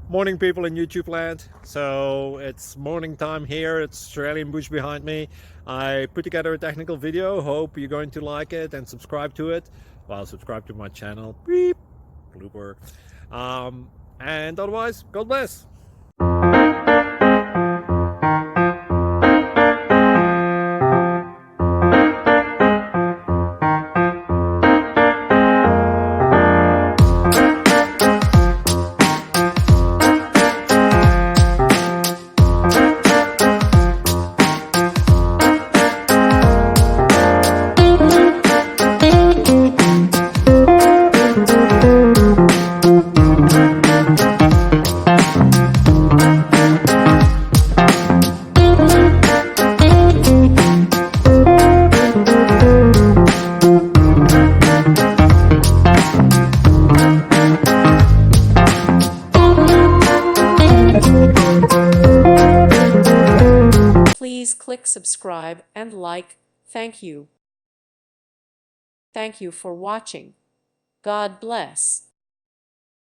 Morning, people in YouTube land. So it's morning time here. It's Australian bush behind me. I put together a technical video. Hope you're going to like it and subscribe to it. Well, subscribe to my channel. Beep. Blooper. And otherwise, God bless. Please click subscribe and like. Thank you. Thank you for watching. God bless.